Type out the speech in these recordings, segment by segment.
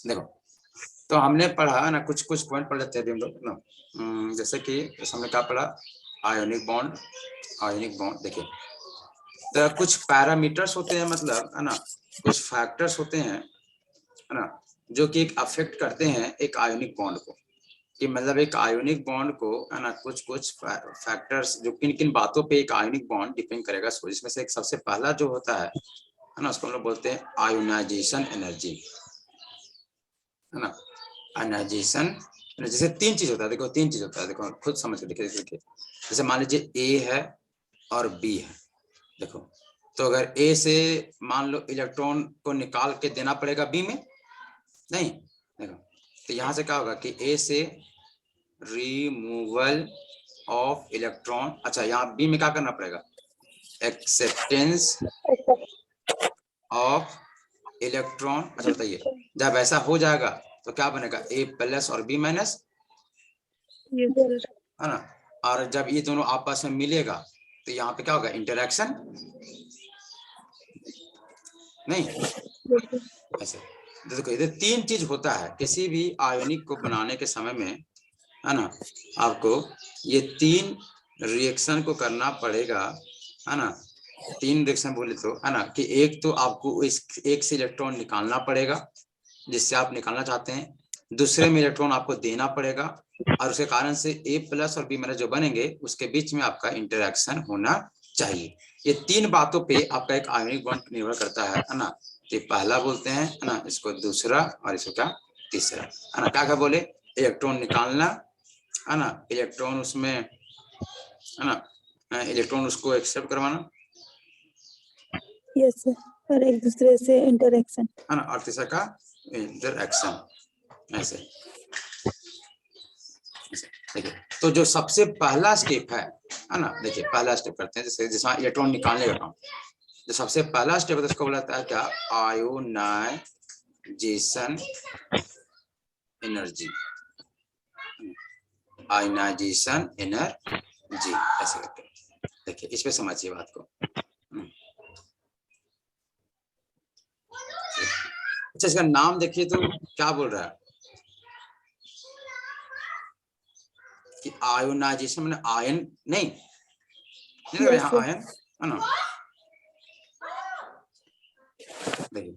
देखो, तो हमने पढ़ा ना, कुछ कुछ पॉइंट पढ़ लेते हैं अभी हम लोग ना। जैसे कि हमने क्या पढ़ा, आयोनिक बॉन्ड। आयोनिक बॉन्ड देखिए, तो कुछ पैरामीटर्स होते हैं, मतलब है ना, कुछ फैक्टर्स होते हैं, है ना, जो कि एक अफेक्ट करते हैं एक आयोनिक बॉन्ड को। कि मतलब एक आयोनिक बॉन्ड को, है ना, कुछ कुछ फैक्टर्स जो किन किन बातों पे एक आयोनिक बॉन्ड डिपेंड करेगा। सो इसमें से एक सबसे पहला जो होता है ना, उसको हम लोग बोलते हैं आयोनाइजेशन एनर्जी, है ना। आयोनाइजेशन, जैसे तीन चीज होता है, देखो तीन चीज होता है, देखो खुद समझ के देखिए। जैसे मान लीजिए ए है और बी है, देखो, तो अगर ए से मान लो इलेक्ट्रॉन को निकाल के देना पड़ेगा बी में, नहीं, देखो, तो यहां से क्या होगा कि ए से रिमूवल ऑफ इलेक्ट्रॉन, अच्छा यहाँ बी में क्या करना पड़ेगा, एक्सेप्टेंस ऑफ इलेक्ट्रॉन। अच्छा बताइए, जब ऐसा हो जाएगा तो क्या बनेगा, ए प्लस और बी माइनस, है ना। और जब ये दोनों आपस में मिलेगा तो यहाँ पे क्या होगा, इंटरेक्शन, नहीं, ऐसे। देखो ये तीन चीज होता है किसी भी आयोनिक को बनाने के समय में, है ना, आपको ये तीन रिएक्शन को करना पड़ेगा, है ना। तीन रिएक्शन बोले तो, है ना, कि एक तो आपको इस एक से इलेक्ट्रॉन निकालना पड़ेगा जिससे आप निकालना चाहते हैं, दूसरे में इलेक्ट्रॉन आपको देना पड़ेगा, और उसके कारण से ए प्लस और बी माइनस जो बनेंगे उसके बीच में आपका इंटरेक्शन होना चाहिए। ये तीन बातों पे आपका एक आयोनिक बॉन्ड निर्भर करता है ना। तो पहला बोलते हैं, है ना, इसको दूसरा, और इसको क्या, तीसरा, है ना। क्या क्या बोले, इलेक्ट्रॉन निकालना, है ना, इलेक्ट्रॉन उसमें, है ना, इलेक्ट्रॉन उसको एक्सेप्ट करवाना, यस सर, और एक दूसरे से इंटरेक्शन, है ना, और तीसरा का इंटरेक्शन, ऐसे। देखिए, तो जो सबसे पहला स्टेप है ना, देखिए पहला स्टेप करते हैं, जैसे जिसमें इलेक्ट्रॉन निकालने का काम, जो सबसे पहला स्टेप है उसको बोला जाता है क्या, आयोनाइजेशन एनर्जी, आयोनाइजेशन एनर्जी, ऐसे करके देखिए, इस पे समझिए बात को। अच्छा, इसका नाम देखिए तो क्या बोल रहा है कि आयोनाइजेशन मैंने आयन, नहीं नहीं लग यहाँ आयन, है ना। देखिए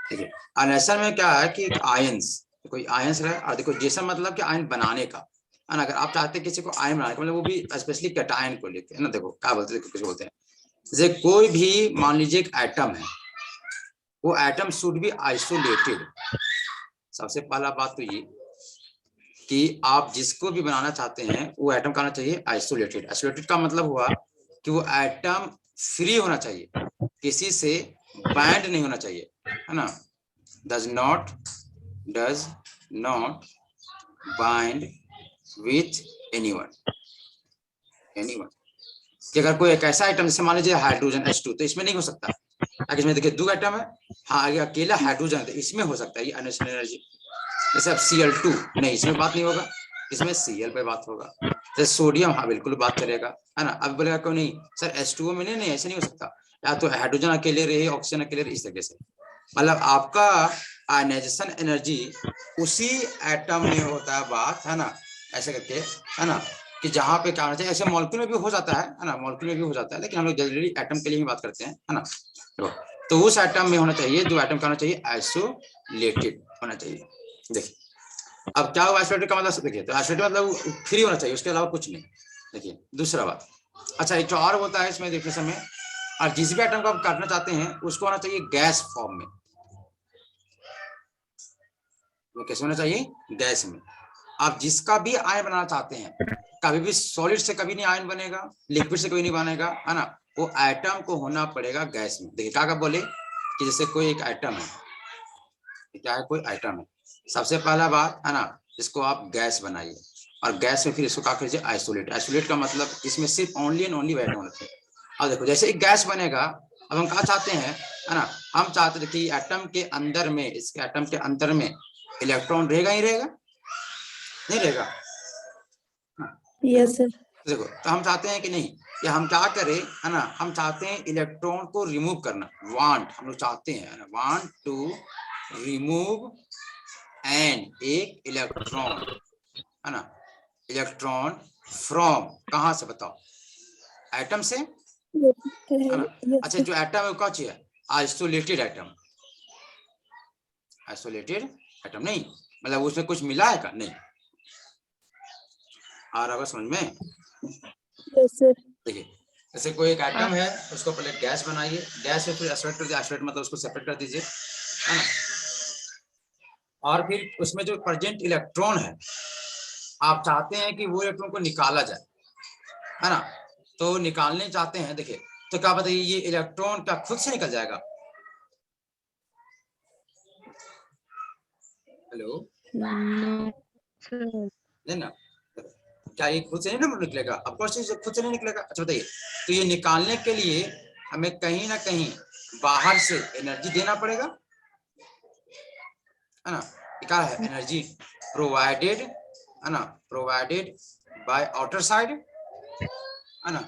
देखिए, आयनेशन में क्या है कि एक आयंस, कोई आयंस है, और देखो जेसन मतलब कि आयन बनाने का, है ना। अगर आप चाहते हैं किसी को आयन बनाने का, मतलब वो भी स्पेशली कैटायन को लेके, है ना। देखो क्या बोलते हैं, कुछ बोलते हैं, जैसे कोई भी मान लीजिए एक एटम है, वो एटम शुड बी आइसोलेटेड। सबसे पहला बात तो ये कि आप जिसको भी बनाना चाहते हैं वो एटम का होना चाहिए आइसोलेटेड। आइसोलेटेड का मतलब हुआ कि वो एटम फ्री होना चाहिए, किसी से बाइंड नहीं होना चाहिए, है ना। Does not bind with anyone. कि अगर कोई एक ऐसा आइटम, जैसे मान लीजिए हाइड्रोजन H2, तो इसमें नहीं हो सकता, ताकि इसमें देखिए दो आइटम है, हाँ आगे अकेला हाइड्रोजन है, इसमें हो सकता है ये आयोनाइजेशन एनर्जी। जैसे अब Cl2, नहीं इसमें बात नहीं होगा, इसमें Cl पे बात होगा। जैसे सोडियम, हाँ बिल्कुल बात चलेगा, है ना। अब बोलेगा क्यों नहीं सर H2O में, नहीं ऐसे नहीं हो सकता, या तो हाइड्रोजन अकेले रहे, ऑक्सीजन अकेले रहे, इस तरीके से। मतलब आपका आयोनाइजेशन एनर्जी उसी एटम में होता है बात, है ना, ऐसे करके, है ना, कि जहां पे क्या होना चाहिए। ऐसे मॉलिक्यूल में भी हो जाता है ना, मॉलिक्यूल में भी हो जाता है, लेकिन हम लोग जनरली एटम के लिए ही बात करते हैं, है ना। तो उस एटम में होना चाहिए, जो एटम का होना चाहिए आइसोलेटेड होना चाहिए। देखिए अब क्या हुआ आइसोलेटेड का मतलब, देखिए तो आइसोलेटेड मतलब फ्री होना चाहिए, उसके अलावा कुछ नहीं। देखिए दूसरा बात, अच्छा एक और होता है इसमें देखने समय, और जिस भी एटम को आप काटना चाहते हैं उसको होना चाहिए गैस फॉर्म में। वो कैसे होना चाहिए, गैस में। आप जिसका भी आयन बनाना चाहते हैं, कभी भी सॉलिड से कभी नहीं आयन बनेगा, लिक्विड से कोई नहीं बनेगा, है ना। वो एटम को होना पड़ेगा गैस में। देखिए क्या बोले कि जैसे कोई एक एटम है, क्या है, कोई एटम है, सबसे पहला बात है ना, इसको आप गैस बनाइए, और गैस में फिर इसको क्या कीजिए, आइसोलेट। आइसोलेट का मतलब इसमें सिर्फ ओनली एंड ओनली एटम होना चाहिए। अब देखो जैसे एक गैस बनेगा, अब हम क्या चाहते हैं, है ना, हम चाहते थे कि एटम के अंदर में, इसके एटम के अंदर में इलेक्ट्रॉन रहेगा ही रहेगा, नहीं रहेगा, यस सर, देखो तो हम चाहते हैं कि नहीं, कि हम क्या करें, है ना, हम चाहते हैं इलेक्ट्रॉन को रिमूव करना, वांट, हम लोग चाहते हैं, वांट टू रिमूव एन एक इलेक्ट्रॉन, है ना, इलेक्ट्रॉन फ्रॉम कहां से बताओ, एटम से, है ना। yes अच्छा sir. जो एटम है वो कौन सी है, आइसोलेटेड एटम, आइसोलेटेड एटम नहीं, मतलब उसमें कुछ मिला है का नहीं, आ रहा होगा समझ में। Yes sir. देखिए जैसे कोई एक एटम है, उसको पहले गैस बनाइए, गैस से फिर आइसोलेट कर दीजिए, आइसोलेट मतलब उसको सेपरेट कर दीजिए, है ना, और फिर उसमें जो प्रेजेंट इलेक्ट्रॉन है आप चाहते हैं कि वो इलेक्ट्रॉन को निकाला जाए, है ना, तो निकालने चाहते हैं, देखिए तो क्या बताइए ये इलेक्ट्रॉन क्या खुद से निकल जाएगा, हेलो, नहीं ना, क्या ये खुद से नहीं ना निकलेगा, ऑफकोर्स खुद से नहीं निकलेगा। अच्छा बताइए, तो ये निकालने के लिए हमें कहीं ना कहीं बाहर से एनर्जी देना पड़ेगा, है ना, क्या है एनर्जी प्रोवाइडेड, है ना, प्रोवाइडेड बाय आउटर साइड, है ना,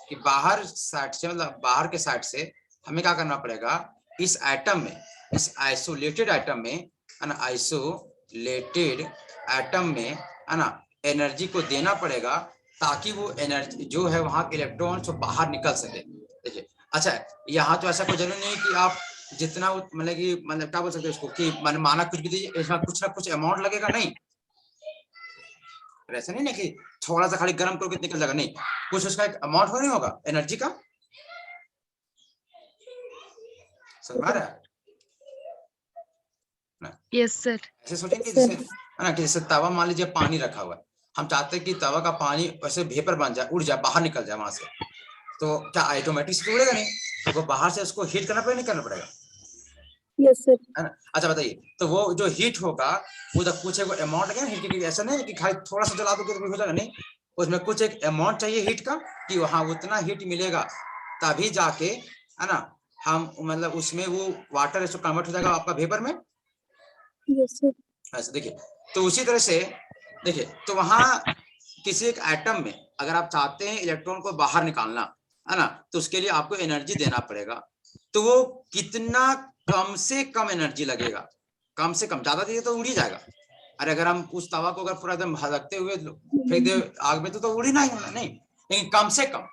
कि बाहर साइड से मतलब बाहर के साइड से हमें क्या करना पड़ेगा, इस एटम में, इस आइसोलेटेड एटम में, है ना, आइसोलेटेड एटम में, है ना, एनर्जी को देना पड़ेगा ताकि वो एनर्जी जो है वहां के इलेक्ट्रॉन जो बाहर निकल सके। देखिए अच्छा यहाँ तो ऐसा कोई जरूरी नहीं कि आप जितना मतलब कि मतलब क्या बोल सकते हैं उसको कि माना कुछ भी दीजिए, इसमें कुछ ना कुछ अमाउंट लगेगा, नहीं ऐसा नहीं ना कि थोड़ा सा खाली गर्म करो कितने निकल जाएगा, नहीं, कुछ उसका एक अमाउंट नहीं होगा एनर्जी का, समझ में आ रहा है। Yes sir. ऐसे सोचेंगे Yes, जैसे, sir. है ना, कि जैसे तवा मान लीजिए पानी रखा हुआ है, हम चाहते हैं कि तवा का पानी वैसे वेपर बन जाए, उड़ जाए, बाहर निकल जाए वहां से, तो क्या ऑटोमेटिक से उड़ेगा नहीं, वो बाहर से उसको हीट करना पड़ेगा, नहीं करना पड़ेगा, Yes sir. है ना। अच्छा बताइए, तो वो जो हीट होगा वो तो कुछ एक अमाउंट लगेगा हीट की, ऐसा नहीं कि खाली थोड़ा सा जला दो तो हो जाएगा, नहीं, उसमें कुछ एक अमाउंट चाहिए हीट का कि वहां उतना हीट मिलेगा तभी जाके, है ना, हम मतलब उसमें वो वाटर इसको कन्वर्ट हो जाएगा आपका वेपर में, Yes sir. ऐसे देखिए। तो उसी तरह से देखिए, तो वहां किसी एक एटम में अगर आप चाहते हैं इलेक्ट्रॉन को बाहर निकालना, है ना, तो उसके लिए आपको एनर्जी देना पड़ेगा, तो वो कितना कम से कम एनर्जी लगेगा, कम से कम, ज्यादा दिए तो उड़ ही जाएगा, अरे अगर हम उस तवा को अगर पूरा एकदम हलकते हुए फेंक दे आग में तो उड़ ही नहीं होना, नहीं, लेकिन कम से कम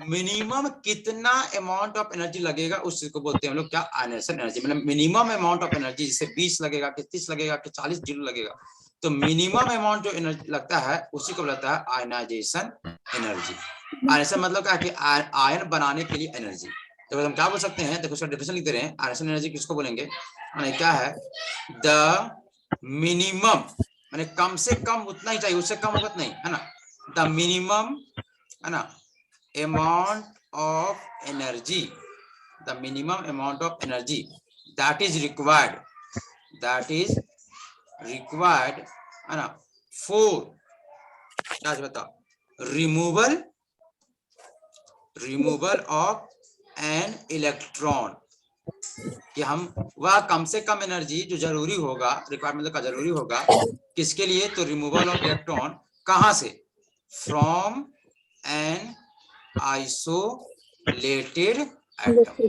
मिनिमम कितना अमाउंट ऑफ एनर्जी लगेगा उस चीज को बोलते हैं हम लोग क्या, आयनाइजेशन एनर्जी, मतलब मिनिमम अमाउंट ऑफ एनर्जी, जैसे 20 लगेगा कि 30 लगेगा कि 40 जूल लगेगा, तो मिनिमम अमाउंट जो एनर्जी लगता है उसी को लगता है आयनाइजेशन एनर्जी। आयनाइजेशन मतलब क्या कि आयन बनाने के लिए एनर्जी, तो हम क्या बोल सकते हैं, देखो उसका डेफिनेशन लिख दे रहे हैं, आयनाइजेशन एनर्जी किसको बोलेंगे, माने क्या है, द मिनिमम, माने कम से कम उतना ही चाहिए, उससे कम होगा नहीं, है ना, द मिनिमम, है ना, amount of energy, the minimum amount of energy that is required, that is required, है ना, for क्या बताओ, removal of an electron, कि हम वह कम से कम एनर्जी जो जरूरी होगा, रिक्वायरमेंट का जरूरी होगा किसके लिए, तो रिमूवल ऑफ इलेक्ट्रॉन कहां से, from an isolated atom,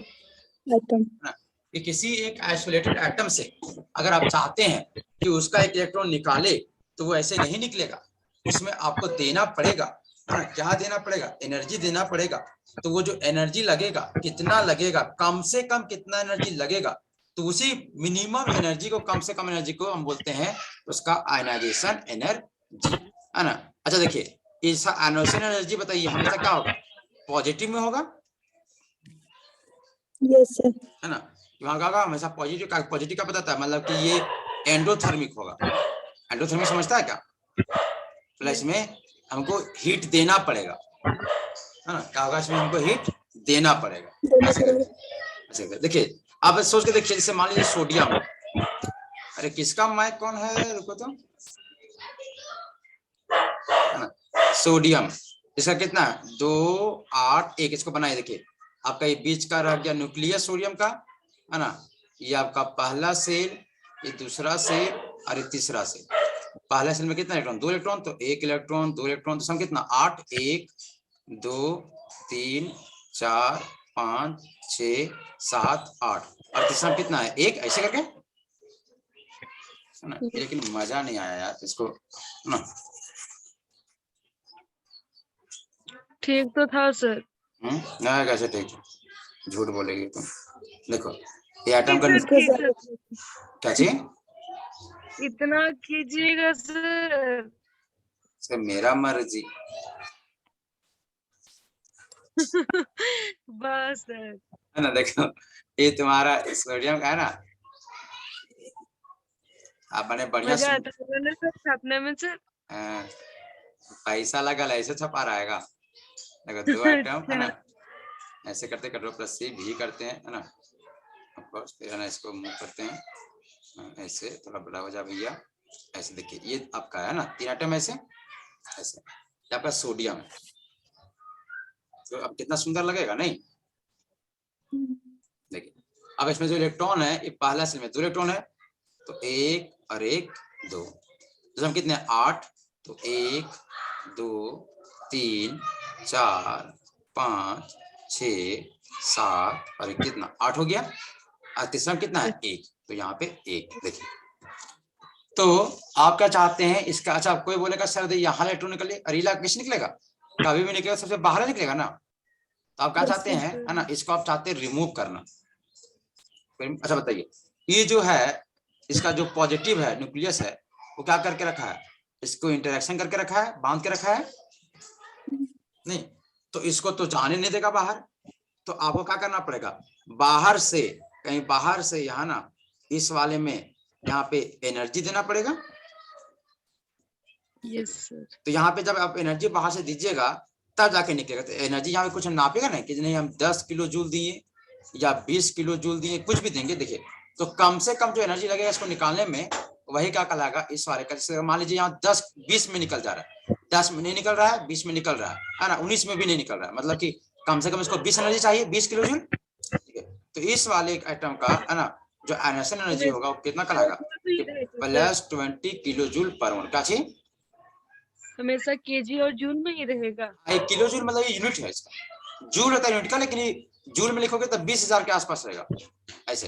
Atom. कि किसी एक आइसोलेटेड एटम से अगर आप चाहते हैं कि उसका एक इलेक्ट्रॉन निकाले तो वो ऐसे नहीं निकलेगा, उसमें आपको देना पड़ेगा, है ना, क्या देना पड़ेगा, एनर्जी देना पड़ेगा, तो वो जो एनर्जी लगेगा कितना लगेगा, कम से कम कितना एनर्जी लगेगा, तो उसी मिनिमम एनर्जी को, कम से कम एनर्जी को हम बोलते हैं उसका आयनाइजेशन एनर्जी, है ना। अच्छा देखिए इस आयनाइजेशन एनर्जी बताइए हमेशा क्या होगा, पॉजिटिव में होगा, Yes sir. है ना, वहां का हमेशा पॉजिटिव का, पॉजिटिव का बताता है मतलब कि ये एंडोथर्मिक होगा, एंडोथर्मिक समझता है क्या, प्लस में हमको हीट देना पड़ेगा, है ना, क्या होगा इसमें, हमको हीट देना पड़ेगा, देना ऐसे पड़ेगा. करके, ऐसे करके देखिए आप सोच के देखिए, जैसे मान लीजिए सोडियम, अरे किसका माइक कौन है, रुको तो, है ना, सोडियम, इसका कितना है 2 8 1, इसको बनाए देखिए, आपका ये बीच का रह गया न्यूक्लियस सोडियम का, है ना, ये आपका पहला सेल, ये दूसरा सेल और ये तीसरा सेल, पहला सेल में कितना इलेक्ट्रॉन, 2 इलेक्ट्रॉन, तो 1 इलेक्ट्रॉन 2 इलेक्ट्रॉन, तो सम कितना 8, 1 2 3 4 5 6 7 8, और तीसरा कितना है 1, ऐसे करके, है ना, लेकिन मजा नहीं आया यार इसको ना। ठीक तो था सर। ना कैसे ठीक, झूठ बोलेगी तुम। देखो ये एटम का इसको ठीक ज्यादा है, क्या चाहिए, इतना कीजिएगा सर। इसका मेरा मर्जी। बस सर। है ना, देखो ये तुम्हारा सोडियम का है ना, आप मैंने बढ़िया मजा आता है ना सर छापने में सर। पैसा लगा ऐसे छपा रहेगा। देखो दो आइटम है ना, अच्छा, ऐसे करते कंट्रोल प्लस सी भी करते हैं, है ना, ऑफकोर्स फिर है ना इसको मूव करते हैं, ऐसे थोड़ा बड़ा हो जा भैया। ऐसे देखिए ये आपका है ना 3 आइटम ऐसे ऐसे, ये आपका सोडियम है। तो अब कितना सुंदर लगेगा नहीं। देखिए अब इसमें जो इलेक्ट्रॉन है, ये पहला सेल में 2 इलेक्ट्रॉन है, तो 1 और 1 2, तो हम कितने 8, तो 1 2 3 4 5 6 7 और कितना 8 हो गया, और तीसरा कितना है 1, तो यहाँ पे 1। देखिए तो आप क्या चाहते हैं इसका, अच्छा कोई बोलेगा सर यहाँ इलेक्ट्रॉन निकले, अरीला किस निकलेगा, कभी भी निकलेगा सबसे बाहर निकलेगा ना। तो आप क्या चाहते हैं, है ना, इसको आप चाहते हैं रिमूव करना। अच्छा बताइए, ये जो है इसका जो पॉजिटिव है न्यूक्लियस है, वो क्या करके रखा है, इसको इंटरेक्शन करके रखा है, बांध के रखा है नहीं, तो इसको तो जाने नहीं देगा बाहर। तो आपको क्या करना पड़ेगा, बाहर से कहीं बाहर से यहाँ ना इस वाले में यहाँ पे एनर्जी देना पड़ेगा। Yes sir. तो यहाँ पे जब आप एनर्जी बाहर से दीजिएगा तब जाके निकलेगा। तो एनर्जी यहाँ पे कुछ नापेगा नहीं कि नहीं हम 10 किलो जूल दिए या 20 किलो जूल दिए, कुछ भी देंगे। देखिए तो कम से कम जो एनर्जी लगेगा इसको निकालने में, वही क्या कहलाएगा इस वाले का। मान लीजिए यहाँ 10-20 में निकल जा रहा है, 10 में नहीं निकल रहा है, 20 में निकल रहा है ना, 19 में भी नहीं निकल रहा है, मतलब कि कम से कम इसको 20 एनर्जी चाहिए, 20 किलो जूल। ठीक है, तो इस वाले आइटम का है ना जो आयनेशन एनर्जी होगा वो कितना कहलाएगा, +20 किलो जूल पर मोल। क्या चाहिए, हमेशा केजी और जूल में ही रहेगा। 1 किलो जूल मतलब ये यूनिट है इसका, जूल होता है यूनिट का, लेकिन ये जूल में लिखोगे तो 20,000 के आसपास रहेगा ऐसे।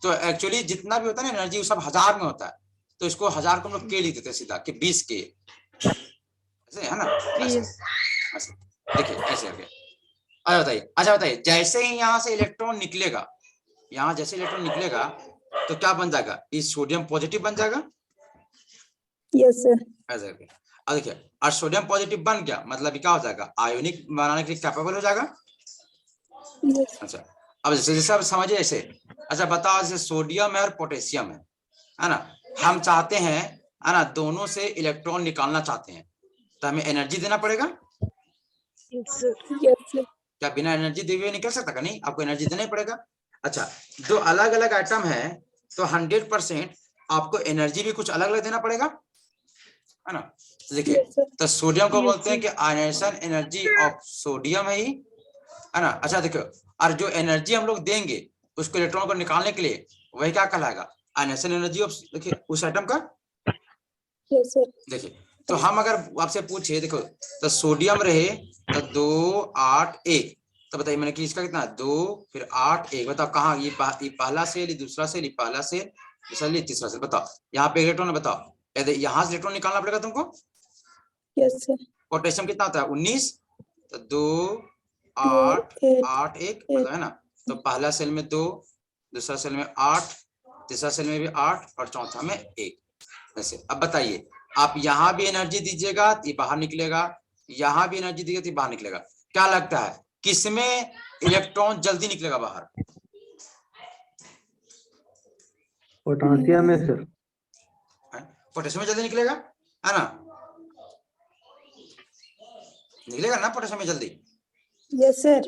तो एक्चुअली जितना भी होता है ना एनर्जी वो सब 1000 में होता है, तो इसको 1000 को हम लोग के लिख देते हैं सीधा कि 20 के, ऐसे है ना, ऐसे ऐसे देखिए ऐसे हो गया। अच्छा बताइए जैसे ही यहाँ से इलेक्ट्रॉन निकलेगा, यहाँ जैसे इलेक्ट्रॉन निकलेगा तो क्या बन जाएगा, इस सोडियम पॉजिटिव बन जाएगा। Yes sir. ऐसे करके अब देखिए, और सोडियम पॉजिटिव बन गया मतलब क्या हो जाएगा, आयोनिक बनाने के लिए कैपेबल हो जाएगा। यस अच्छा अब जैसे आप समझिए ऐसे। अच्छा बताओ जैसे सोडियम है और पोटेशियम है ना, हम चाहते हैं है ना दोनों से इलेक्ट्रॉन निकालना चाहते हैं, तो हमें एनर्जी देना पड़ेगा। Yes sir. Yes sir. क्या बिना एनर्जी दिए हुए निकल सकता है, नहीं, आपको एनर्जी देना ही पड़ेगा। अच्छा दो अलग अलग आइटम है तो 100% आपको एनर्जी भी कुछ अलग अलग देना पड़ेगा, है ना। तो देखिए यस सर। तो सोडियम को Yes, बोलते हैं sir. कि आयनेशन एनर्जी ऑफ सोडियम है ना। अच्छा देखो, और जो एनर्जी हम लोग देंगे उसको इलेक्ट्रॉन को निकालने के लिए, वही क्या कहलाएगा, आयनेशन एनर्जी ऑफ, देखिए उस आइटम का। Yes sir. देखिए तो हम अगर आपसे पूछे, देखो तो सोडियम रहे तो 2 8 1, तो बताइए मैंने कि इसका कितना 2 फिर 8 1, बताओ कहाँ ये पहला सेल, ये दूसरा सेल, ये पहला सेल, दूसरा सेल, तीसरा सेल, बताओ यहाँ पे इलेक्ट्रॉन है, बताओ यहाँ से इलेक्ट्रॉन निकालना पड़ेगा तुमको। Yes sir. पोटेशियम कितना होता है 19, तो 2 2 8 8 8 1 मतलब है ना, तो पहला सेल में 2, दूसरा सेल में 8, तीसरा सेल में भी 8 और चौथा में 1 ऐसे। अब बताइए आप यहाँ भी एनर्जी दीजिएगा तो ये बाहर निकलेगा, यहाँ भी एनर्जी दीजिएगा तो ये बाहर निकलेगा। क्या लगता है किसमें इलेक्ट्रॉन जल्दी निकलेगा बाहर, पोटासियम में सर। पोटेशियम में जल्दी निकलेगा, है ना, निकलेगा ना पोटेशियम में जल्दी। Yes sir.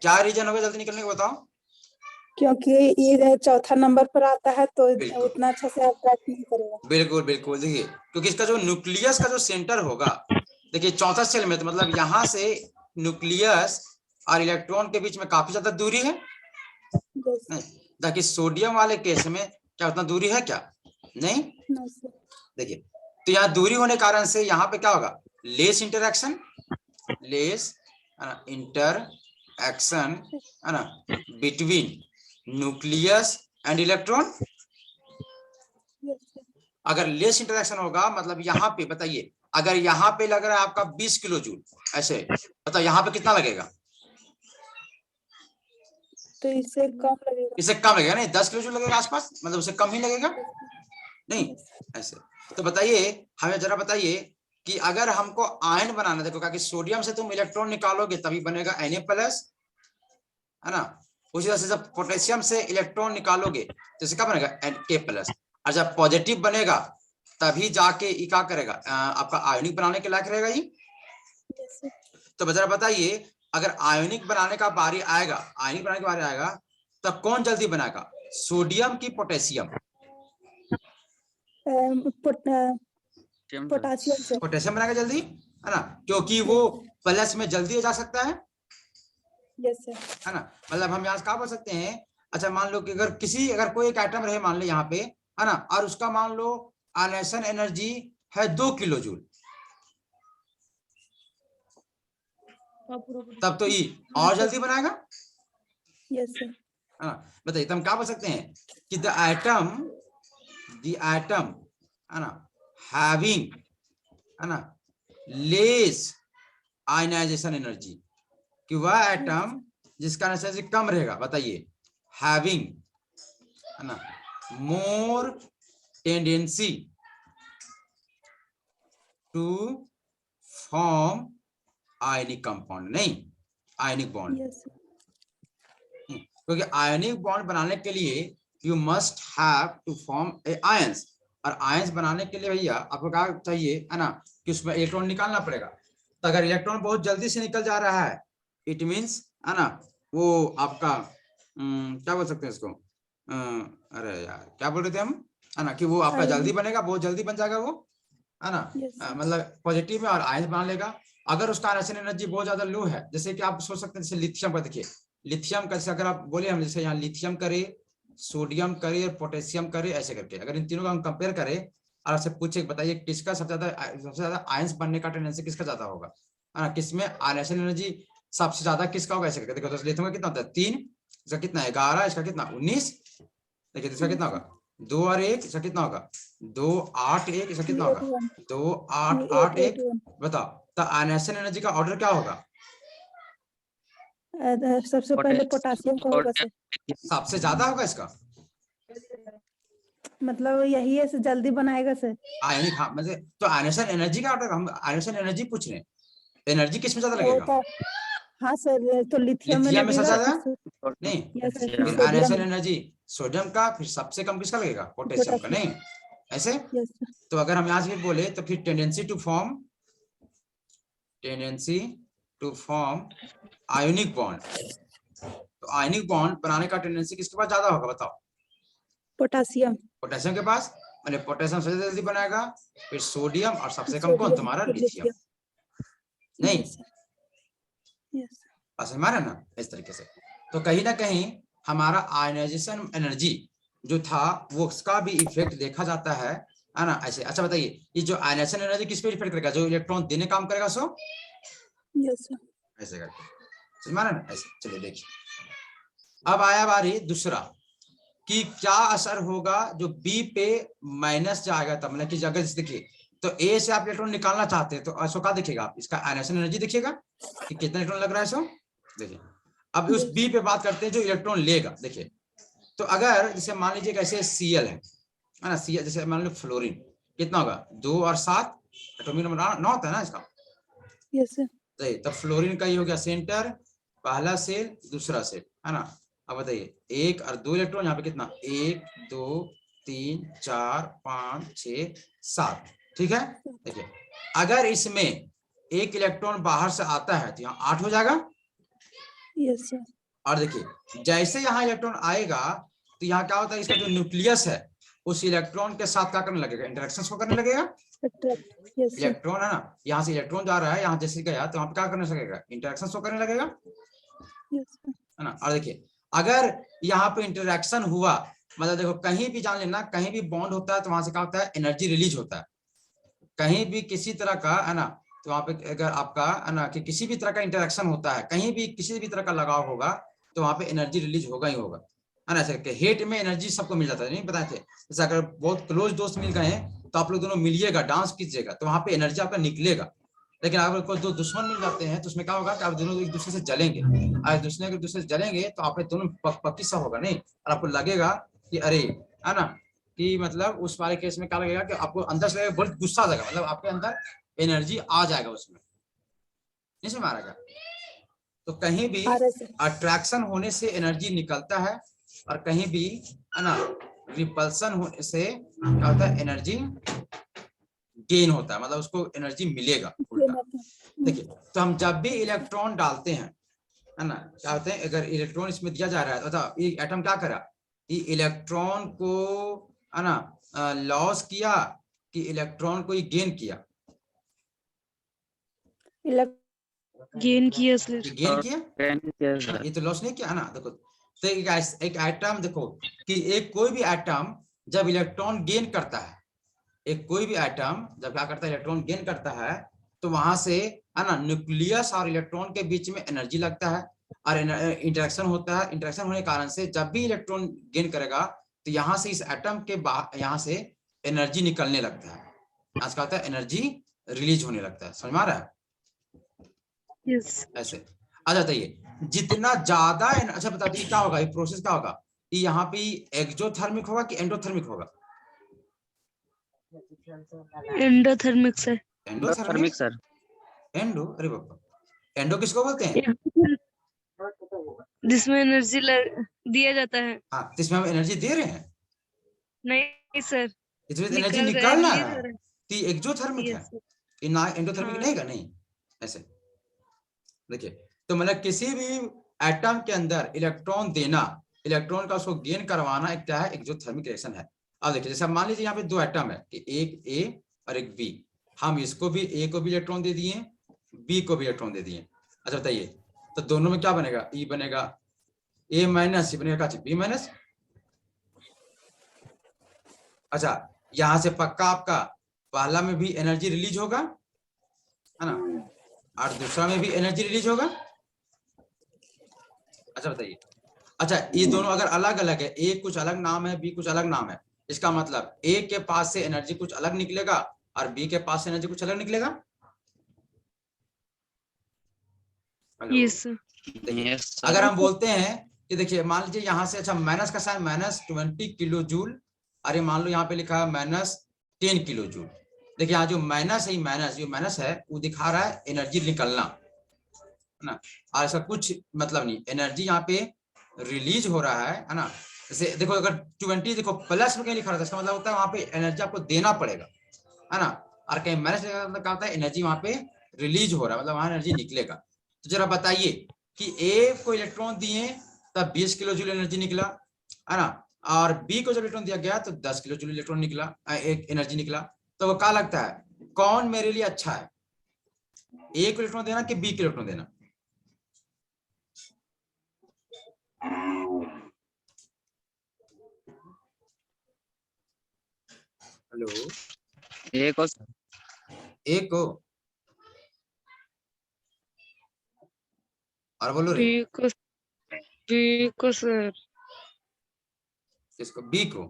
क्या रीजन होगा जल्दी निकलने का, बताओ। क्योंकि ये चौथा नंबर पर आता है तो बिल्कुल। उतना अच्छा से अट्रैक्ट नहीं करेगा। बिल्कुल बिल्कुल, देखिए क्योंकि इसका जो न्यूक्लियस का जो सेंटर होगा, देखिए चौथा सेल में, तो मतलब यहाँ से न्यूक्लियस और इलेक्ट्रॉन के बीच में काफी ज्यादा दूरी है, यस नहीं, ताकि सोडियम वाले केस में क्या उतना दूरी है क्या, नहीं। No sir. देखिए तो यहाँ दूरी होने कारण से यहाँ पे क्या होगा, लेस इंटरएक्शन, लेस इंटरएक्शन है ना between nucleus and electron, Yes, sir. अगर लेस इंटरेक्शन होगा मतलब यहाँ पे बताइए, अगर यहाँ पे लग रहा है आपका 20 किलो जूल, ऐसे बताओ यहाँ पे कितना लगेगा? तो इससे कम लगेगा। इससे कम लगेगा, नहीं 10 किलो जूल लगेगा आसपास, मतलब उससे कम ही लगेगा नहीं ऐसे। तो बताइए हमें जरा बताइए कि अगर हमको आयन बनाना, देखो कि सोडियम से तुम इलेक्ट्रॉन निकालोगे तभी बनेगा Na+, है ना। उसी तरह से जब पोटेशियम से इलेक्ट्रॉन निकालोगे तो इससे क्या बनेगा K+, और जब पॉजिटिव बनेगा तभी जाके ये क्या करेगा, आपका आयोनिक बनाने के लायक रहेगा ये। Yes, sir. तो जरा बताइए अगर आयोनिक बनाने का बारी आएगा, आयोनिक बनाने की बारी आएगा तब कौन जल्दी बनाएगा, सोडियम की पोटेशियम? पोटासियम से। पोटेशियम बनाएगा जल्दी, है ना, क्योंकि वो प्लस में जल्दी जा सकता है, Yes, sir. है ना। मतलब हम यहाँ से क्या बोल सकते हैं, अच्छा मान लो कि अगर कोई एक आइटम रहे मान लो यहाँ पे, है ना, और उसका मान लो आयनेशन एनर्जी है 2 किलो जूल, तब तो ये और जल्दी बनाएगा, Yes, sir. है ना। बताइए तो हम क्या बोल सकते हैं कि द आइटम है ना हैविंग, है ना, लेस आयनाइजेशन एनर्जी, कि वह एटम जिसका एनर्जी कम रहेगा, बताइए हैविंग, है ना, more tendency to form ionic compound, नहीं आयनिक बॉन्ड। Yes, sir. क्योंकि आयनिक बॉन्ड बनाने के लिए you must have to form a ions, और आयंस बनाने के लिए भैया आपको क्या चाहिए, है ना, कि उसमें इलेक्ट्रॉन निकालना पड़ेगा। तो अगर इलेक्ट्रॉन बहुत जल्दी से निकल जा रहा है इट मींस, है ना, वो आपका क्या बोल सकते हैं इसको, अरे यार क्या बोल रहे थे हम, है ना, कि वो आपका जल्दी बनेगा, बहुत जल्दी बन जाएगा वो, है ना। Yes, sir. मतलब पॉजिटिव में और आयंस बना लेगा। अगर उसका आयनेशन एनर्जी बहुत ज्यादा लो है, जैसे कि आप सोच सकते हैं जैसे लिथियम का, देखिए लिथियम का अगर आप बोले हम जैसे यहाँ लिथियम करे, सोडियम करे और पोटेशियम करे, ऐसे करके अगर इन तीनों का हम कंपेयर करें और आपसे पूछे बताइए किसका सबसे ज्यादा आयंस बनने का टेंडेंसी किसका ज्यादा होगा, है ना, किसमें आयनेशन एनर्जी सबसे ज्यादा किसका होगा, ऐसे करके देखो। तो लिथियम का कितना होता है 3, इसका कितना 11, इसका कितना 19, देखिए इसका कितना होगा 2 और 1, इसका कितना होगा 2 8 1, इसका कितना होगा 2 8 8 1। बताओ तो आयनेशन एनर्जी का ऑर्डर क्या होगा, सबसे पहले पोटासियम का होगा सर, सबसे ज्यादा होगा इसका मतलब यही है, जल्दी बनाएगा सर। आयनिक, हाँ मतलब तो आयनेशन एनर्जी का ऑर्डर, हम आयनेशन एनर्जी पूछ रहे हैं, एनर्जी किसमें ज्यादा लगेगा, हाँ सर, तो लिथियम में लिथियम में सबसे लगेगा। ज्यादा नहीं, यस सर, फिर आयनेशन एनर्जी सोडियम का, फिर सबसे कम किसका लगेगा पोटेशियम का, नहीं ऐसे। Yes sir. तो अगर हम यहाँ से बोले तो फिर tendency to form ionic bond, तो आयोनिक बॉन्ड बनाने का टेंडेंसी किसके पास ज्यादा होगा बताओ, पोटासियम। पोटेशियम के पास, मतलब पोटेशियम सबसे जल्दी बनाएगा, फिर सोडियम, और सबसे कम कौन, तुम्हारा लिथियम, नहीं यस हमारा ना इस तरीके से। तो कहीं ना कहीं हमारा आयनाइजेशन एनर्जी जो था वो उसका भी इफेक्ट देखा जाता है ना ऐसे। अच्छा बताइए ये जो आयनाइजेशन एनर्जी किस पे इफेक्ट करेगा, जो इलेक्ट्रॉन देने काम करेगा सो यस सर। ऐसे करके माना ना ऐसे। चलिए देखिए अब आया बारी दूसरा कि क्या असर होगा जो बी पे माइनस जाएगा, तब मतलब कि अगर देखिए तो ए से आप इलेक्ट्रॉन निकालना चाहते हैं तो ऐसा क्या दिखेगा, आप इसका आयनाइजेशन एनर्जी दिखेगा कि कितना इलेक्ट्रॉन लग रहा है सो। देखिए अब उस बी पे बात करते हैं जो इलेक्ट्रॉन लेगा। देखिए तो अगर जैसे मान लीजिए कैसे Cl है ना, Cl जैसे मान लो फ्लोरीन कितना होगा 2 और 7, एटॉमिक नंबर 9 होता है ना इसका। Yes sir. सही, तब फ्लोरीन का ये हो गया सेंटर, पहला सेल दूसरा सेल, है ना। अब बताइए 1 और 2 इलेक्ट्रॉन, यहाँ पे कितना 1 2 3 4 5 6 7, ठीक है। देखिए अगर इसमें एक इलेक्ट्रॉन बाहर से आता है तो यहाँ 8 हो जाएगा। Yes sir. और देखिए जैसे यहाँ इलेक्ट्रॉन आएगा तो यहाँ क्या होता है, इसका जो न्यूक्लियस है उस इलेक्ट्रॉन के साथ क्या करने लगेगा, इंटरेक्शंस को करने लगेगा। इलेक्ट्रॉन है ना, यहाँ से इलेक्ट्रॉन जा रहा है, यहाँ जैसे गया तो वहाँ पे क्या करने लगेगा, इंटरेक्शंस को करने लगेगा, है ना। और देखिए अगर यहाँ पे इंटरेक्शन हुआ मतलब देखो कहीं भी जान लेना, कहीं भी बॉन्ड होता है तो वहां से क्या होता है, एनर्जी रिलीज होता है। कहीं भी किसी तरह का है ना, तो वहां पे अगर आपका है ना कि किसी भी तरह का इंटरेक्शन होता है, कहीं भी किसी भी तरह का लगाव होगा तो वहां पे एनर्जी रिलीज होगा ही होगा। है ना। ऐसे करके हेट में एनर्जी सबको मिल जाता है, नहीं बताए थे। जैसे अगर बहुत क्लोज दोस्त मिल गए हैं तो आप लोग दोनों मिलिएगा, डांस कीजिएगा, तो वहां पे एनर्जी आपका निकलेगा। लेकिन अगर कोई दो दुश्मन मिल जाते हैं तो उसमें क्या होगा कि आप दोनों एक दूसरे से जलेंगे, और दूसरे से जलेंगे तो आप दोनों पक्की सा होगा नहीं, और आपको लगेगा कि अरे, है ना, कि मतलब उस वाले केस में क्या लगेगा कि आपको अंदर से बहुत गुस्सा आ जाएगा, मतलब आपके अंदर एनर्जी आ जाएगा उसमें, नहीं समझ आ रहा क्या। तो कहीं भी आ रहा है सर। अट्रैक्शन होने से एनर्जी निकलता है, और कहीं भी, है ना, रिपल्सन होने से क्या होता है, एनर्जी गेन होता है, मतलब उसको एनर्जी मिलेगा उल्टा। देखिए, तो हम जब भी इलेक्ट्रॉन डालते हैं, है ना, क्या होते हैं, अगर इलेक्ट्रॉन इसमें दिया जा रहा है तो ये एटम क्या करा, कि इलेक्ट्रॉन को, है ना, लॉस किया कि इलेक्ट्रॉन को गेन किया, गेन किया सर। ये गेन किया, Yes, है ना, sir. ये तो लॉस नहीं किया, है ना। देखो, तो एक एटम देखो कि एक कोई भी एटम जब इलेक्ट्रॉन गेन करता है, एक कोई भी एटम जब क्या करता है, इलेक्ट्रॉन गेन करता है, तो वहां से, है ना, न्यूक्लियस और इलेक्ट्रॉन के बीच में एनर्जी लगता है, और इंटरेक्शन होता है। इंटरेक्शन होने के कारण से जब भी इलेक्ट्रॉन गेन करेगा तो यहाँ से, इस एटम के यहाँ से एनर्जी निकलने लगता है, आज का होता है एनर्जी रिलीज होने लगता है, समझ में आ रहा है। यस। ऐसे आ जाता है ये, जितना ज्यादा अच्छा बता दीजिए क्या होगा, ये प्रोसेस क्या होगा, कि यहाँ पे एक्सोथर्मिक होगा कि एंडोथर्मिक होगा, endothermic sir. Endothermic, Sir. Endo, अरे बाबा, एंडो किसको बोलते हैं, जिसमें एनर्जी दिया जाता है। हाँ, तो इसमें हम एनर्जी दे रहे हैं, नहीं सर, इसमें एनर्जी निकल रहा है, निकल ना रिलीज रहा हो है, रहा तो ये एक्सोथर्मिक है, है। यस। ये ना एंडोथर्मिक हाँ। नहीं का, नहीं ऐसे। देखिए, तो मतलब किसी भी एटम के अंदर इलेक्ट्रॉन देना, इलेक्ट्रॉन का उसको गेन करवाना, एक क्या है, एक्सोथर्मिक रिएक्शन है। अब देखिए, जैसे मान लीजिए यहाँ पे दो एटम है, कि एक ए और एक बी, हम इसको भी, ए को भी इलेक्ट्रॉन दे दिए, बी को भी इलेक्ट्रॉन दे दिए। अच्छा बताइए, तो दोनों में क्या बनेगा, ई बनेगा, ए माइनस, ये बनेगा बी माइनस। अच्छा, यहां से पक्का आपका पहला में भी एनर्जी रिलीज होगा, है ना, और दूसरा में भी एनर्जी रिलीज होगा। अच्छा बताइए, अच्छा ये दोनों अगर अलग अलग है, ए कुछ अलग नाम है, बी कुछ अलग नाम है, इसका मतलब ए के पास से एनर्जी कुछ अलग निकलेगा और बी के पास से एनर्जी कुछ अलग निकलेगा। Hello, yes sir. देखिए, Yes, sir. अगर हम बोलते हैं कि देखिए, मान लीजिए यहाँ से, अच्छा माइनस का साइन -20 किलो जूल, अरे मान लो यहाँ पे लिखा है -10 किलो जूल। देखिए यहाँ जो माइनस है, माइनस जो माइनस है वो दिखा रहा है एनर्जी निकलना, है ना, और इसका कुछ मतलब नहीं, एनर्जी यहाँ पे रिलीज हो रहा है ना। जैसे देखो, अगर 20 देखो प्लस में कहीं लिखा रहता है, इसका मतलब होता है वहां पे एनर्जी आपको देना पड़ेगा, है ना, और कहीं माइनस मतलब क्या होता है, एनर्जी वहां पे रिलीज हो रहा है, मतलब वहां एनर्जी निकलेगा। तो जरा बताइए कि ए को इलेक्ट्रॉन दिए तब 20 किलो जूल एनर्जी निकला, है ना, और बी को जब इलेक्ट्रॉन दिया गया तो 10 किलो जूल इलेक्ट्रॉन निकला, एक एनर्जी निकला। तो वो क्या लगता है, कौन मेरे लिए अच्छा है, ए को इलेक्ट्रॉन देना कि बी को इलेक्ट्रॉन देना। हेलो, एक और sir. ए को, और बोलो रे, बी को सर। किसको, बी को।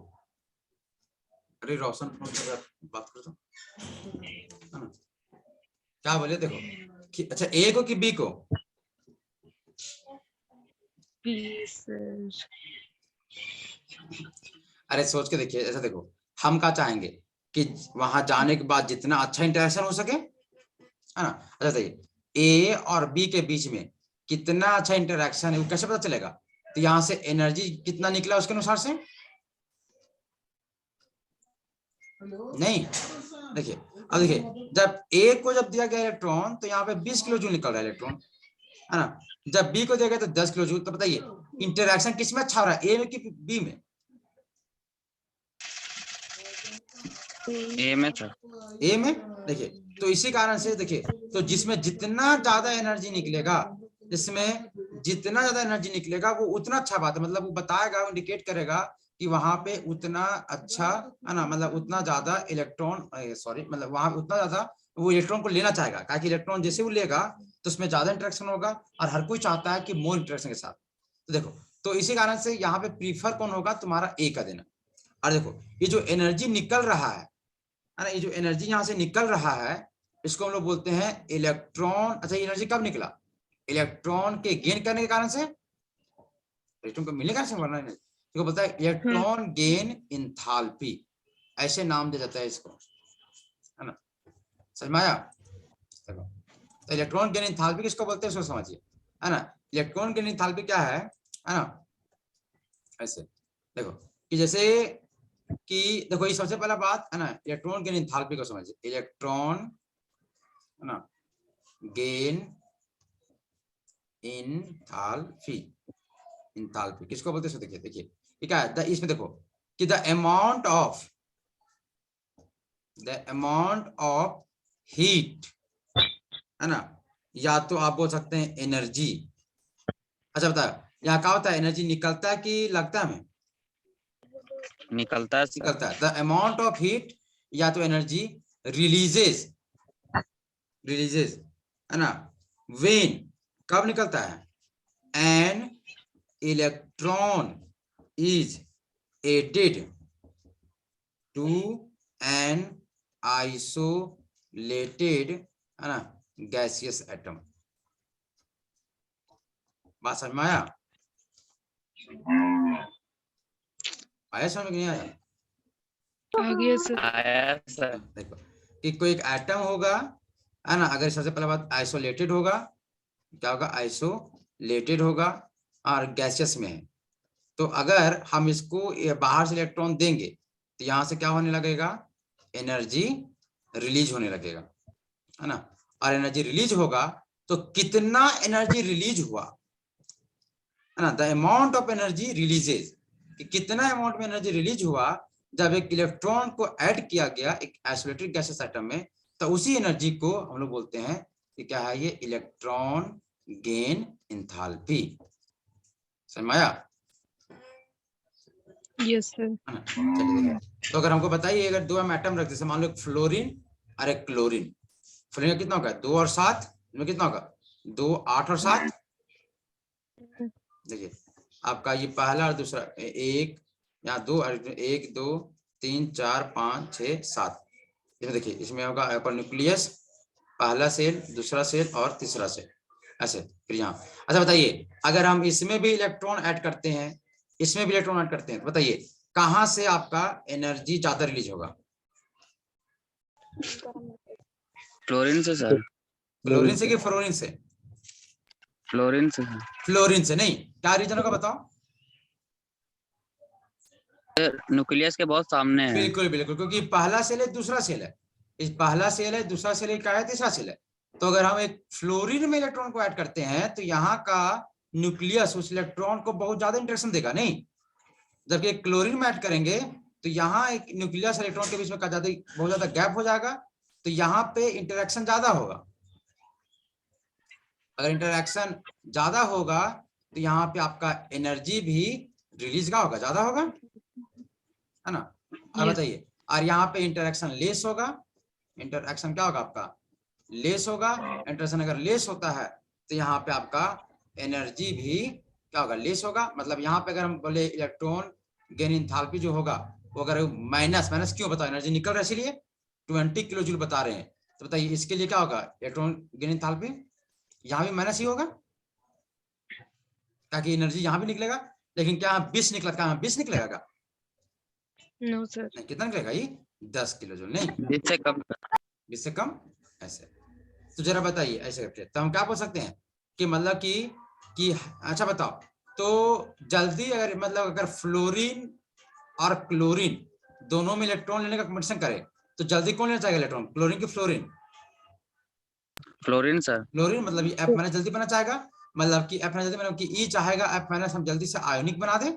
अरे रोशन फोन के साथ बात करता हूँ, है ना, क्या बोले, देखो कि अच्छा ए को कि बी को, बी सर। अरे सोच के देखिए, ऐसा देखो, हम क्या चाहेंगे कि वहां जाने के बाद जितना अच्छा इंटरेक्शन हो सके, है ना। अच्छा देखिए, ए और बी के बीच में कितना अच्छा इंटरेक्शन है वो कैसे पता चलेगा, तो यहाँ से एनर्जी कितना निकला उसके अनुसार से, नहीं देखिए, अब देखिए, जब ए को जब दिया गया इलेक्ट्रॉन तो यहाँ पे 20 किलो जूल निकल रहा है इलेक्ट्रॉन, है ना, जब बी को दिया गया तो 10 किलो जूल। तो बताइए इंटरेक्शन किस में अच्छा हो रहा है, ए में कि बी में, A में sir. ए में। देखिए, तो इसी कारण से देखिए, तो जिसमें जितना ज्यादा एनर्जी निकलेगा, जिसमें जितना ज्यादा एनर्जी निकलेगा वो उतना अच्छा बात है, मतलब वो बताएगा, इंडिकेट करेगा कि वहां पे उतना अच्छा, है ना, मतलब उतना ज्यादा इलेक्ट्रॉन, सॉरी, मतलब वहां उतना ज्यादा वो इलेक्ट्रॉन को लेना चाहेगा, क्योंकि इलेक्ट्रॉन जैसे वो लेगा तो उसमें ज्यादा इंटरेक्शन होगा, और हर कोई चाहता है कि मोर इंटरेक्शन के साथ। तो देखो, तो इसी कारण से यहाँ पे प्रीफर कौन होगा, तुम्हारा ए का देना। और देखो ये जो एनर्जी निकल रहा है ना, ये जो एनर्जी यहाँ से निकल रहा है इसको हम लोग बोलते हैं इलेक्ट्रॉन। अच्छा, एनर्जी कब निकला, इलेक्ट्रॉन के गेन करने के कारण से, इलेक्ट्रॉन को मिलने के कारण से, वरना नहीं। देखो बोलता है इलेक्ट्रॉन गेन इंथाल्पी, ऐसे नाम दिया जाता है इसको, है ना, समझ में आया। देखो तो इलेक्ट्रॉन गेन इंथाल्पी किसको बोलते हैं उसको समझिए, है ना। इलेक्ट्रॉन गेन इंथाल्पी क्या है ना, ऐसे देखो कि जैसे कि देखो ये सबसे पहला बात है ना, इलेक्ट्रॉन गेन इंथाल्पी को समझिए। इलेक्ट्रॉन है ना गेन इंथाल्पी, इंथाल्पी किसको बोलते हैं, देखिए देखिए ठीक है, इसमें देखो कि द अमाउंट ऑफ हीट, है ना, या तो आप बोल सकते हैं एनर्जी। अच्छा बताओ यहाँ क्या होता है, एनर्जी निकलता है कि लगता है हमें, निकलता है निकलता है। द अमाउंट ऑफ हीट या तो एनर्जी रिलीजेस, है ना, वेन कब निकलता है, an electron is added to an isolated, है ना, गैसियस एटम। बात समझ में आया, समझ में नहीं आया, आ गया सर। आया सर। देखो कि कोई एक एटम होगा, है ना, अगर सबसे पहले बात आइसोलेटेड होगा, क्या होगा, आइसोलेटेड होगा और गैसियस में है, तो अगर हम इसको बाहर से इलेक्ट्रॉन देंगे तो यहाँ से क्या होने लगेगा, एनर्जी रिलीज होने लगेगा, है ना। और एनर्जी रिलीज होगा तो कितना एनर्जी रिलीज हुआ, है ना, the amount of energy releases, कि कितना अमाउंट में एनर्जी रिलीज हुआ जब एक इलेक्ट्रॉन को ऐड किया गया एक आइसोलेटेड गैसियस एटम में, तो उसी एनर्जी को हम लोग बोलते हैं कि क्या है, ये इलेक्ट्रॉन गेन इंथाल्पी। समझ में आया, यस सर। चलिए देखिए, तो अगर हमको बताइए अगर दो हम एटम रख, जैसे मान लो एक फ्लोरीन और एक क्लोरीन, फ्लोरीन का कितना होगा 2 और 7, इनमें कितना होगा 2 8 और 7। देखिए आपका ये पहला और दूसरा, एक यहाँ 2 और 1 2 3 4 5 6 7, इसमें देखिए इसमें होगा ऊपर न्यूक्लियस, पहला सेल, दूसरा सेल और तीसरा सेल, ऐसे फिर यहाँ। अच्छा बताइए अगर हम इसमें भी इलेक्ट्रॉन ऐड करते हैं, इसमें भी इलेक्ट्रॉन ऐड करते हैं, तो बताइए कहां से आपका एनर्जी ज्यादा रिलीज होगा, फ्लोरीन से सर। क्लोरीन से कि फ्लोरीन से, फ्लोरीन से सर। फ्लोरीन से नहीं, क्या रीजन होगा बताओ, न्यूक्लियस के बहुत सामने है। बिल्कुल बिल्कुल, क्योंकि पहला सेल है दूसरा सेल है, इस पहला सेल है दूसरा सेल है, क्या है, तीसरा सेल है। तो अगर हम एक फ्लोरीन में इलेक्ट्रॉन को ऐड करते हैं तो यहाँ का न्यूक्लियस उस इलेक्ट्रॉन को बहुत ज्यादा इंटरेक्शन देगा नहीं, जबकि एक क्लोरीन में ऐड करेंगे तो यहाँ एक न्यूक्लियस इलेक्ट्रॉन के बीच में बहुत ज्यादा गैप हो जाएगा, तो यहाँ पे इंटरेक्शन ज्यादा होगा। अगर इंटरेक्शन ज्यादा होगा तो यहाँ पे आपका एनर्जी भी रिलीज का होगा, ज्यादा होगा, है ना। अब बताइए, और यहाँ पे इंटरेक्शन लेस होगा, इंटरेक्शन क्या होगा आपका, लेस होगा। इंटरेक्शन अगर लेस होता है तो यहाँ पे आपका एनर्जी भी क्या होगा, लेस होगा। मतलब यहाँ पे अगर हम बोले इलेक्ट्रॉन गेन इंथाल्पी जो होगा वो अगर माइनस क्यों बताओ, एनर्जी निकल रहा है इसलिए 20 किलो जूल बता रहे हैं, तो बताइए इसके लिए क्या होगा, इलेक्ट्रॉन गेन इंथाल्पी यहाँ भी माइनस ही होगा, ताकि एनर्जी यहाँ भी निकलेगा, लेकिन क्या 20 निकला, क्या 20 निकलेगा क्या, नो सर। नहीं, कितना निकलेगा ये 10 किलो जूल, नहीं 20 से कम। 20 से कम, ऐसे। तो जरा बताइए ऐसे करके, तो हम क्या बोल सकते हैं कि मतलब कि अच्छा बताओ, तो जल्दी अगर मतलब अगर फ्लोरीन और क्लोरीन दोनों में इलेक्ट्रॉन लेने का कंपटीशन करे तो जल्दी कौन लेना चाहेगा इलेक्ट्रॉन, क्लोरीन की फ्लोरीन, फ्लोरीन सर। क्लोरीन, मतलब ये F- जल्दी बना चाहेगा, मतलब कि F- जल्दी मतलब कि E चाहेगा F- हम जल्दी से आयोनिक बना दें।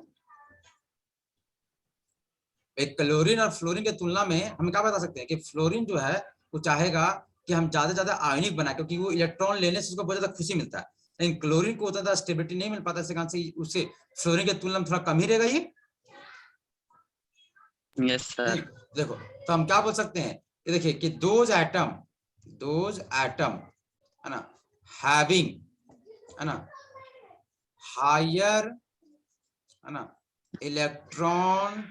एक क्लोरीन और फ्लोरीन की तुलना में हम क्या बता सकते हैं कि फ्लोरीन जो है वो चाहेगा कि हम ज्यादा से ज्यादा आयोनिक बनाए, क्योंकि वो इलेक्ट्रॉन लेने से उसको बहुत ज्यादा खुशी मिलता है, लेकिन क्लोरीन को उतना ज्यादा स्टेबिलिटी नहीं मिल पाता, उससे फ्लोरीन की तुलना में थोड़ा कम ही रहेगा ये। Yes sir. देखो तो हम क्या बोल सकते हैं कि देखिए कि दोज एटम है ना हैविंग, है ना, हायर है ना, इलेक्ट्रॉन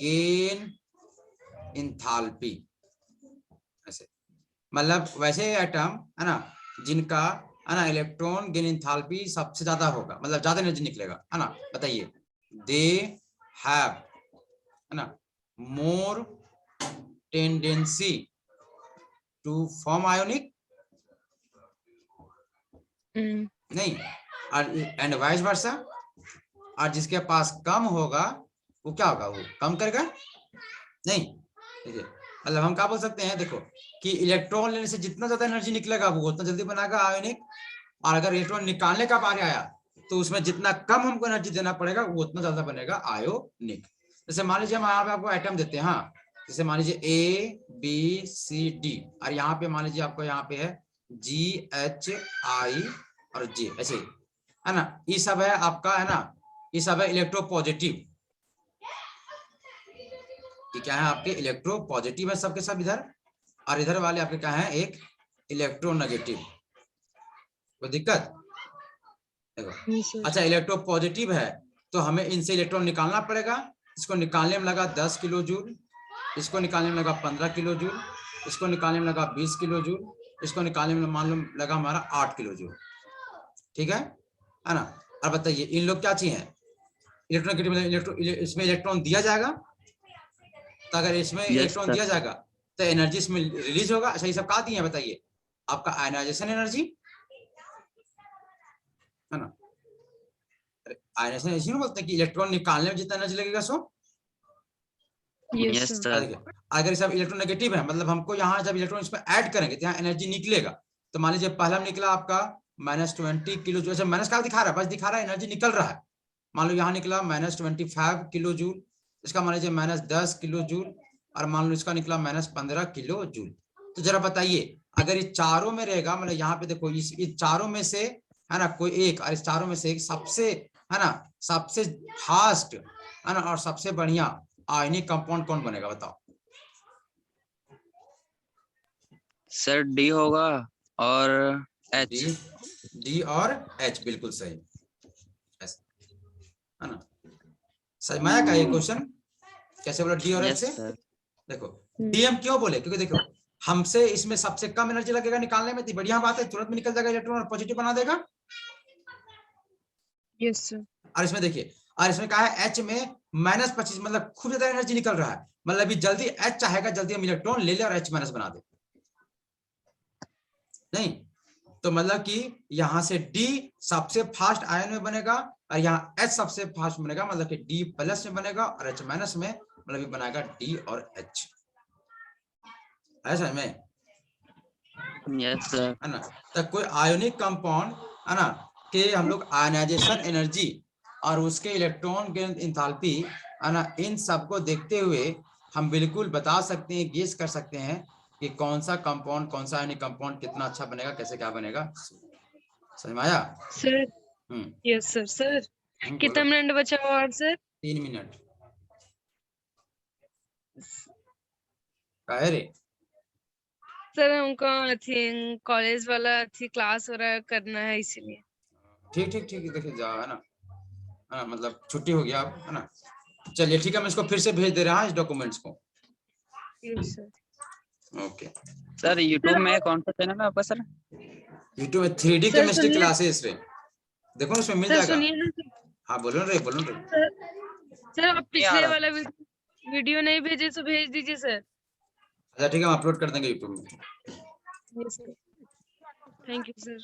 गेन इंथाल्पी, ऐसे मतलब वैसे एटम है ना जिनका है ना इलेक्ट्रॉन गेन इंथाल्पी सबसे ज्यादा होगा, मतलब ज्यादा एनर्जी निकलेगा, है ना, बताइए, दे हैव, है ना, more tendency to form ionic, नहीं, और एंड वाइस वर्सा, और जिसके पास कम होगा वो क्या होगा, वो कम करेगा, नहीं, देखिए मतलब हम क्या बोल सकते हैं, देखो कि इलेक्ट्रॉन लेने से जितना ज्यादा एनर्जी निकलेगा वो उतना जल्दी बनाएगा आयोनिक, और अगर इलेक्ट्रॉन निकालने का बारी आया तो उसमें जितना कम हमको एनर्जी देना पड़ेगा वो उतना ज्यादा बनेगा आयोनिक। जैसे मान लीजिए हम यहाँ पे आपको आइटम देते हैं, हाँ, जैसे मान लीजिए ए बी सी डी, और यहाँ पे मान लीजिए आपको यहाँ पे है जी एच आई और जे, ऐसे है ना, ये सब है आपका, है ना, ये सब है इलेक्ट्रोपॉजिटिव, क्या है आपके इलेक्ट्रोपॉजिटिव है सबके सब इधर, और इधर वाले आपके क्या है एक इलेक्ट्रोनेगेटिव, कोई दिक्कत देखो। अच्छा इलेक्ट्रोपॉजिटिव है तो हमें इनसे इलेक्ट्रॉन निकालना पड़ेगा, इसको निकालने में लगा 10 किलो जूल, इसको निकालने में लगा 15 किलो जूल, इसको निकालने में लगा 20 किलो जूल, इसको निकालने में मान लो लगा हमारा 8 किलो जूल, ठीक है ना। अब बताइए इन लोग क्या चाहिए, इलेक्ट्रॉन, इसमें इलेक्ट्रॉन दिया जाएगा, तो अगर इसमें इलेक्ट्रॉन दिया जाएगा तो एनर्जी इसमें रिलीज होगा। अच्छा ये सब कहा दिए हैं बताइए, आपका आयनाइजेशन एनर्जी, है ना, आयनाइजेशन इसी में बोलते हैं कि इलेक्ट्रॉन निकालने में जितना एनर्जी लगेगा सो, यस सर, अगर सब इलेक्ट्रॉन नेगेटिव है मतलब हमको यहाँ जब इलेक्ट्रॉन इसमें ऐड करेंगे तो यहाँ एनर्जी निकलेगा, तो मान लीजिए पहला निकला आपका -20 किलो जूल, माइनस का दिखा रहा है, बस दिखा रहा है एनर्जी निकल रहा है, मान लो यहाँ निकला -25 किलो जूल, इसका मान लीजिए -10 किलो जूल, और मान लो इसका निकला -15 किलो जूल। तो जरा बताइए अगर ये चारों में रहेगा, मतलब यहाँ पे देखो इस चारों में से है ना कोई एक, और इस चारों में से एक सबसे है ना सबसे फास्ट है ना और सबसे बढ़िया आयनिक कंपाउंड कौन बनेगा बताओ। सर डी होगा और एच, डी और एच, बिल्कुल सही, है ना। समझ में आया क्या ये क्वेश्चन, कैसे बोला डी और एच यस से, सर, देखो डी हम क्यों बोले, क्योंकि देखो हमसे इसमें सबसे कम एनर्जी लगेगा निकालने में, तो बढ़िया बात है, तुरंत में निकल जाएगा इलेक्ट्रॉन और पॉजिटिव बना देगा। यस सर, और इसमें देखिए, और इसमें कहा है एच में -25, मतलब खूब ज्यादा एनर्जी निकल रहा है, मतलब जल्दी एच चाहेगा जल्दी हम इलेक्ट्रॉन ले ले और एच माइनस बना दे, नहीं, तो मतलब कि यहाँ से डी सबसे फास्ट आयन में बनेगा और यहाँ एच सबसे फास्ट बनेगा, मतलब कि डी प्लस में बनेगा और एच माइनस में, मतलब बनेगा डी और एच, ऐसा में, यस सर, है ना। तो कोई आयोनिक कंपाउंड है ना कि हम लोग आयनाइजेशन एनर्जी और उसके इलेक्ट्रॉन के इंथैल्पी है ना, इन सब को देखते हुए हम बिल्कुल बता सकते हैं, गेस कर सकते हैं कि कौन सा कंपाउंड, कौन सा आयनिक कंपाउंड कितना अच्छा बनेगा, कैसे क्या बनेगा, समझ में आया। सर, यस सर, सर कितना मिनट बचा हुआ और सर 3 मिनट काहे रे, सर हमको अथी कॉलेज वाला अथी क्लास हो रहा है, करना है इसीलिए। ठीक ठीक ठीक, देखिए जाओ, है ना, हाँ, मतलब छुट्टी हो गया अब, है ना, चलिए ठीक है, मैं इसको फिर से भेज दे रहा हूँ इस डॉक्यूमेंट्स को, yes sir, okay. Sir YouTube में कौन सा चैनल है आपका सर? यूट्यूब में 3D सर केमिस्ट्री सुनिए, क्लासेस रे, देखो ना उसमें मिल सर जाएगा। सुनिए ना हाँ बोलो रे, बोलो रे। सर, सर आप नहीं आ पिछले रहा। वाला वीडियो नहीं भेजे तो भेज दीजिए सर। अच्छा ठीक है, हम अपलोड कर देंगे यूट्यूब में। Yes sir, thank you sir.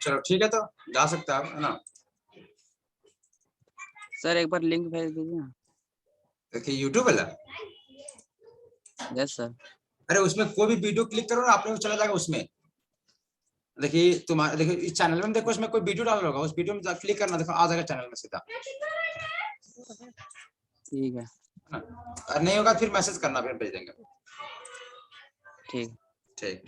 चलो ठीक है, तो जा सकते हैं आप, है ना। सर एक बार लिंक भेज दीजिए ना। देखिए यूट्यूब वाला, यस सर, अरे उसमें कोई भी वीडियो क्लिक करो ना, आपने चला जाएगा उसमें, देखिए तुम्हारा, देखिए इस चैनल में देखो, इसमें कोई वीडियो डाल होगा, उस वीडियो में क्लिक करना, देखो आ जाएगा चैनल में सीधा, ठीक है। ना, और नहीं होगा फिर मैसेज करना, फिर भेज देंगे। ठीक। ठीक।